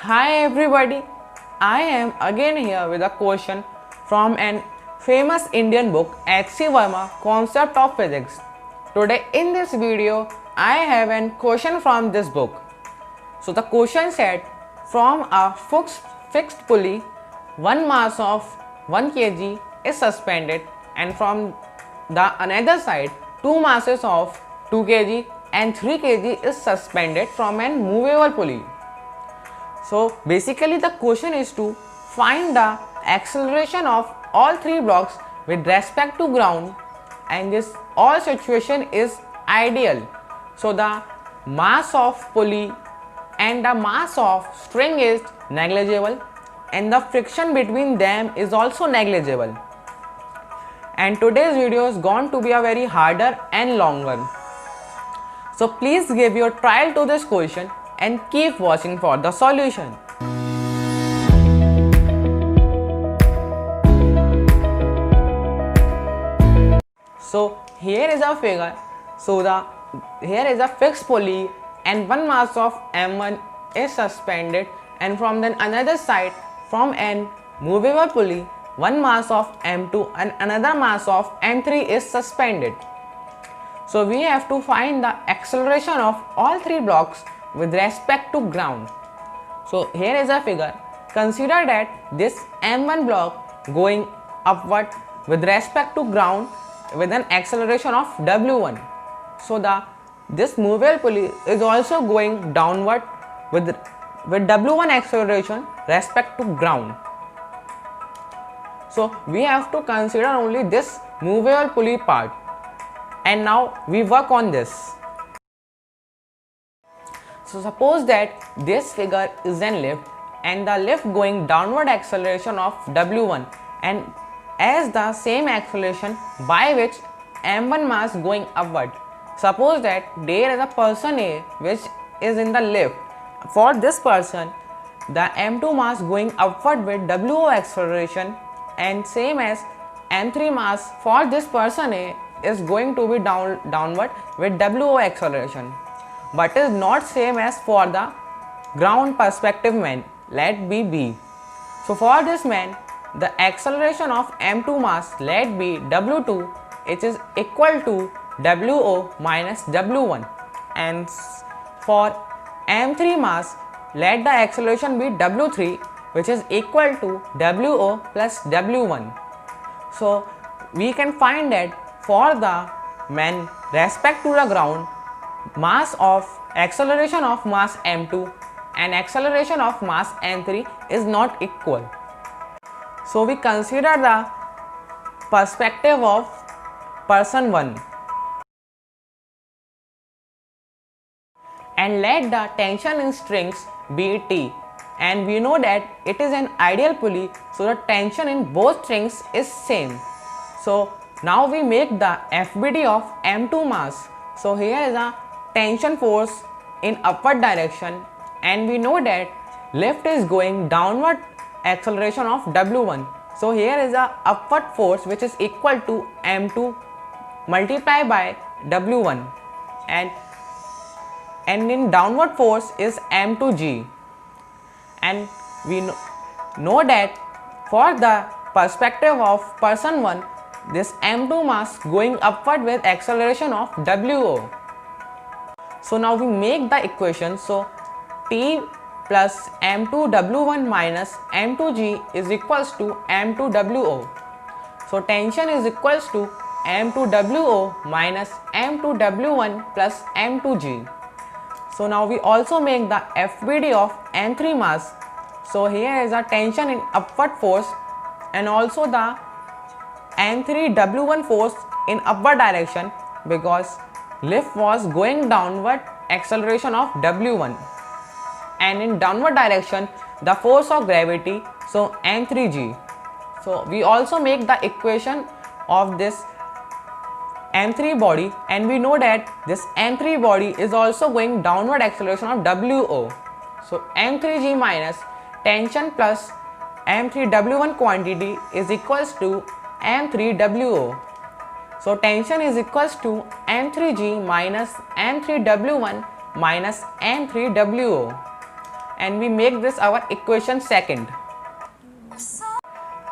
Hi everybody, I am again here with a question from an famous Indian book H.C. Verma, Concept of Physics. Today in this video, I have a question from this book. So the question said, from a fixed pulley, one mass of 1 kg is suspended and from the another side, two masses of 2 kg and 3 kg is suspended from a movable pulley. So basically the question is to find the acceleration of all three blocks with respect to ground, and this all situation is ideal. So the mass of pulley and the mass of string is negligible and the friction between them is also negligible. And today's video is going to be a very harder and longer. So please give your trial to this question and keep watching for the solution. So here is a figure. So here is a fixed pulley and one mass of M1 is suspended, and from then another side, from an movable pulley, one mass of M2 and another mass of M3 is suspended. So we have to find the acceleration of all three blocks with respect to ground. So here is a figure. Consider that this M1 block going upward with respect to ground with an acceleration of W1. So this movable pulley is also going downward with W1 acceleration respect to ground. So we have to consider only this movable pulley part, and now we work on this. So suppose that this figure is an lift and the lift going downward acceleration of W1 and as the same acceleration by which M1 mass going upward. Suppose that there is a person A which is in the lift. For this person, the M2 mass going upward with WO acceleration and same as M3 mass for this person A is going to be downward with WO acceleration, but is not same as for the ground perspective man, let be B. So for this man, the acceleration of M2 mass let be W2, which is equal to WO minus W1, and for M3 mass let the acceleration be W3, which is equal to WO plus W1. So we can find that for the man respect to the ground, mass of acceleration of mass M2 and acceleration of mass M3 is not equal. So we consider the perspective of person 1 and let the tension in strings be T, and we know that it is an ideal pulley, so the tension in both strings is same. So now we make the FBD of M2 mass. So here is a tension force in upward direction, and we know that lift is going downward acceleration of W1. So here is a upward force which is equal to M2 multiplied by W1, and in downward force is M2G, and we know that for the perspective of person 1, this M2 mass going upward with acceleration of WO. So now we make the equation. So T plus M2W1 minus M2G is equals to M2WO. So tension is equals to M2WO minus M2W1 plus M2G. So now we also make the FBD of M3 mass. So here is a tension in upward force and also the M3W1 force in upward direction, because lift was going downward acceleration of W1, and in downward direction the force of gravity, so M3G. So we also make the equation of this M3 body, and we know that this M3 body is also going downward acceleration of WO. So M3G minus tension plus M3W1 quantity is equals to M3WO. So tension is equals to M3G minus M3W1 minus M3WO. and we make this our equation second.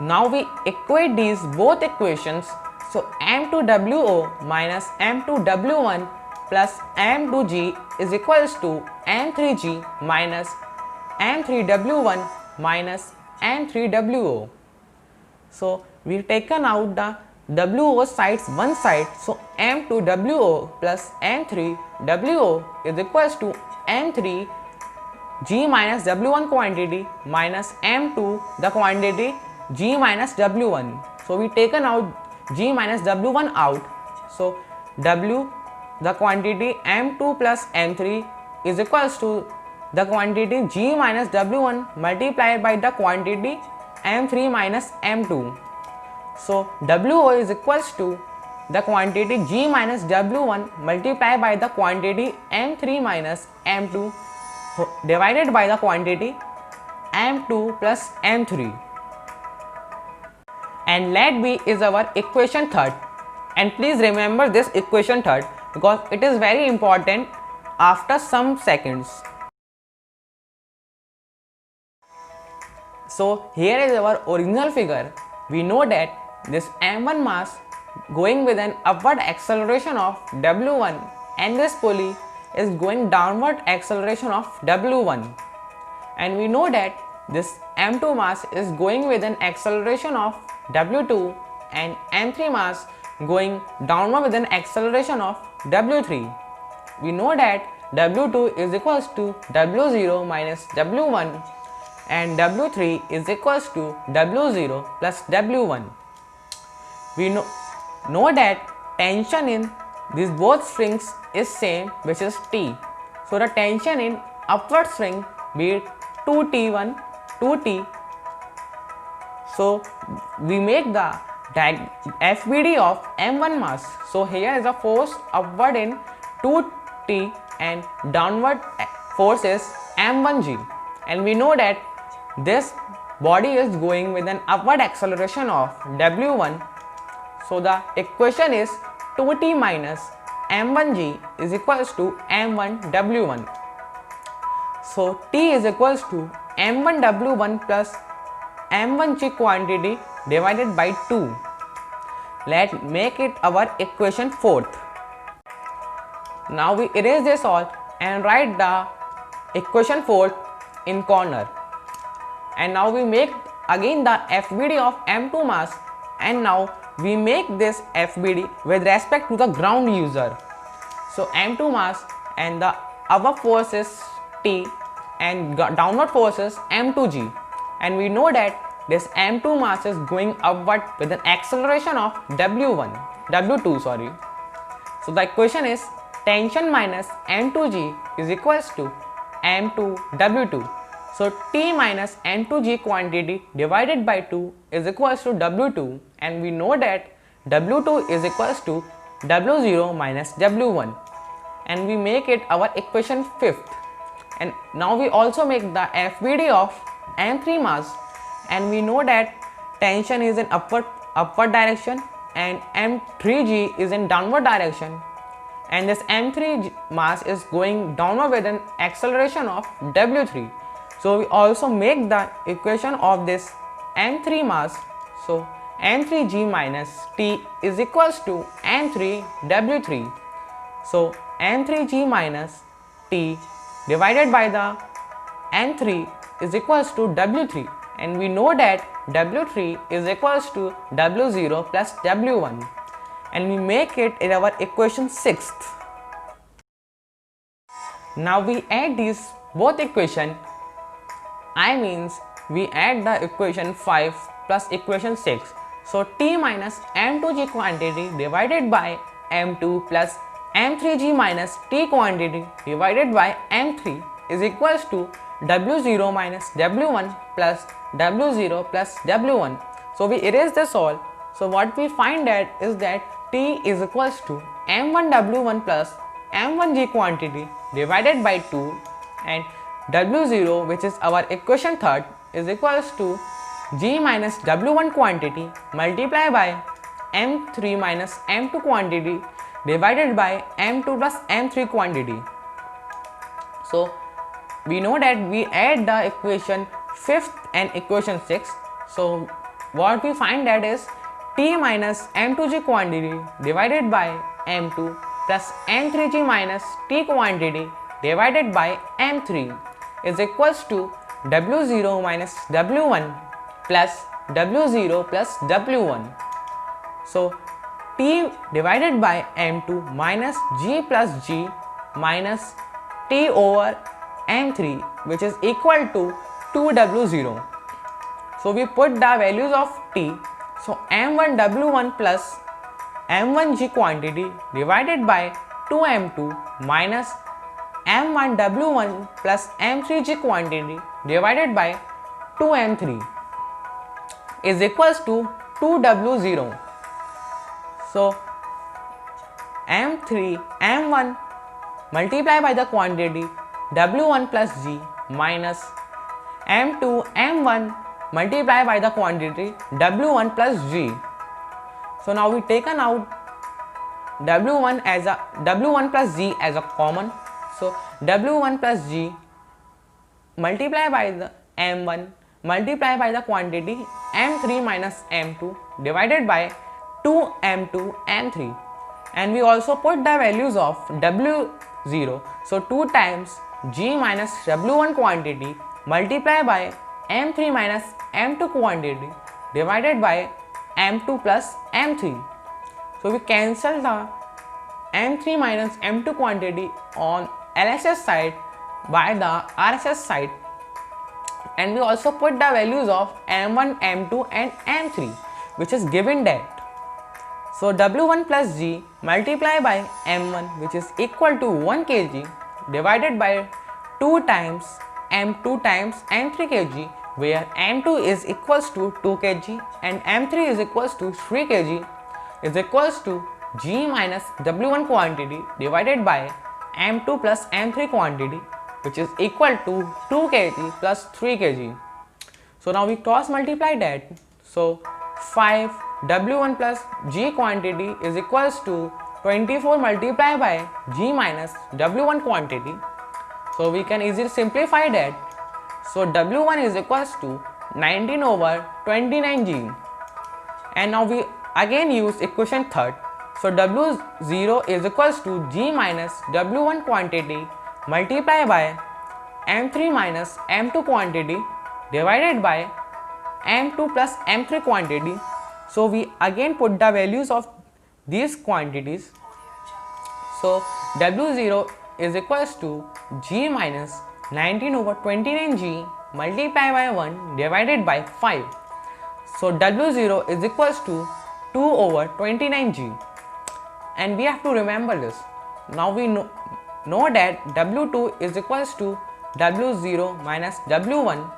Now we equate these both equations. So m2wo minus m2w1 plus m2g is equals to m3g minus m3w1 minus m3wo. So we've taken out the wo sides one side. So m2wo plus m3wo is equals to m3 g minus w1 quantity minus m2 the quantity g minus w1. So we taken out g minus w1 out. So w the quantity m2 plus m3 is equals to the quantity g minus w1 multiplied by the quantity m3 minus m2. So wo is equals to the quantity g minus w1 multiplied by the quantity m3 minus m2 divided by the quantity m2 plus m3, and let B is our equation third. And please remember this equation third because it is very important after some seconds. So here is our original figure. We know that this m1 mass going with an upward acceleration of w1 and this pulley is going downward acceleration of w1, and we know that this m2 mass is going with an acceleration of w2 and m3 mass going downward with an acceleration of w3. We know that w2 is equals to w0 minus w1 and w3 is equals to w0 plus w1. We know that tension in these both strings is same, which is T. So the tension in upward string be it 2T1, 2T. So we make the FBD of M1 mass. So here is a force upward in 2T and downward force is M1G, and we know that this body is going with an upward acceleration of W1. So the equation is 2T minus M1G is equals to M1W1. So T is equals to M1W1 plus M1G quantity divided by 2. Let's make it our equation fourth. Now we erase this all and write the equation fourth in corner. And now we make again the FBD of M2 mass, and now we make this FBD with respect to the ground user. So M2 mass and the upward force is T and downward force is M2G, and we know that this M2 mass is going upward with an acceleration of W2 sorry. So the equation is tension minus M2G is equals to M2W2. So T minus M2G quantity divided by 2 is equals to W2, and we know that W2 is equals to W0 minus W1, and we make it our equation fifth. And now we also make the FBD of M3 mass, and we know that tension is in upward direction and M3G is in downward direction, and this M3 mass is going downward with an acceleration of W3. So we also make the equation of this M3 mass. So M3G minus T is equals to M3W3. So M3G minus T divided by the M3 is equals to W3, and we know that W3 is equals to W0 plus W1, and we make it in our equation sixth. Now we add these both equation. I means we add the equation 5 plus equation 6. So T minus M2G quantity divided by M2 plus M3G minus T quantity divided by M3 is equals to W0 minus W1 plus W0 plus W1. So we erase this all. So what we find that is that T is equals to M1W1 plus M1G quantity divided by 2, and W0, which is our equation third, is equals to G minus W1 quantity multiplied by M3 minus M2 quantity divided by M2 plus M3 quantity. So we know that we add the equation 5th and equation 6th. So what we find that is T minus M2G quantity divided by M2 plus M3G minus T quantity divided by M3 is equals to W0 minus W1 plus W0 plus W1. So T divided by M2 minus G plus G minus T over M3, which is equal to 2W0. So we put the values of T. So M1 W1 plus M1G quantity divided by 2M2 minus M1 W1 plus M3G quantity divided by 2M3 is equals to 2W0. So M1 multiplied by the quantity W1 plus G minus M2 M1 multiplied by the quantity W1 plus G. So now we taken out W1 plus G as a common. So W1 plus G multiplied by the M1 multiplied by the quantity M3 minus M2 divided by 2M2 M3, and we also put the values of W0. So 2 times G minus W1 quantity multiplied by M3 minus M2 quantity divided by M2 plus M3. So we cancel the M3 minus M2 quantity on LHS side by the RHS side, and we also put the values of M1, M2 and M3, which is given that. So W1 plus G multiplied by M1, which is equal to 1 kg divided by 2 times M2 times M3 kg, where M2 is equals to 2 kg and M3 is equals to 3 kg, is equals to G minus W1 quantity divided by M2 plus M3 quantity, which is equal to 2 kg plus 3 kg. So now we cross multiply that. So 5 W1 plus G quantity is equals to 24 multiplied by G minus W1 quantity. So we can easily simplify that. So W1 is equals to 19 over 29G. And now we again use equation 3rd. So W0 is equals to G minus W1 quantity multiplied by M3 minus M2 quantity divided by M2 plus M3 quantity. So we again put the values of these quantities. So W0 is equals to G minus 19 over 29G multiplied by 1 divided by 5. So W0 is equals to 2 over 29G, and we have to remember this. Now we know that W2 is equals to W0 minus W1.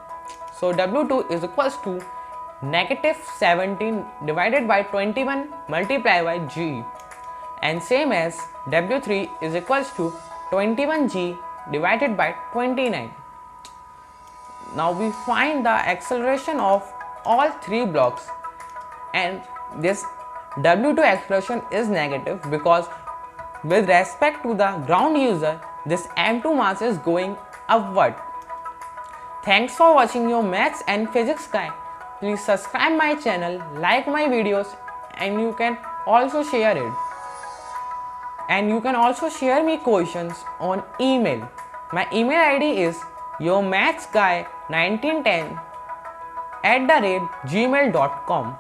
So W2 is equals to negative 17 divided by 21 multiplied by G, and same as W3 is equals to 21G divided by 29. Now we find the acceleration of all 3 blocks, and this W2 acceleration is negative because with respect to the ground user, this M2 mass is going upward. Thanks for watching your maths and physics guy. Please subscribe my channel, like my videos, and you can also share it. And you can also share me questions on email. My email ID is yourmathsguy1910@gmail.com.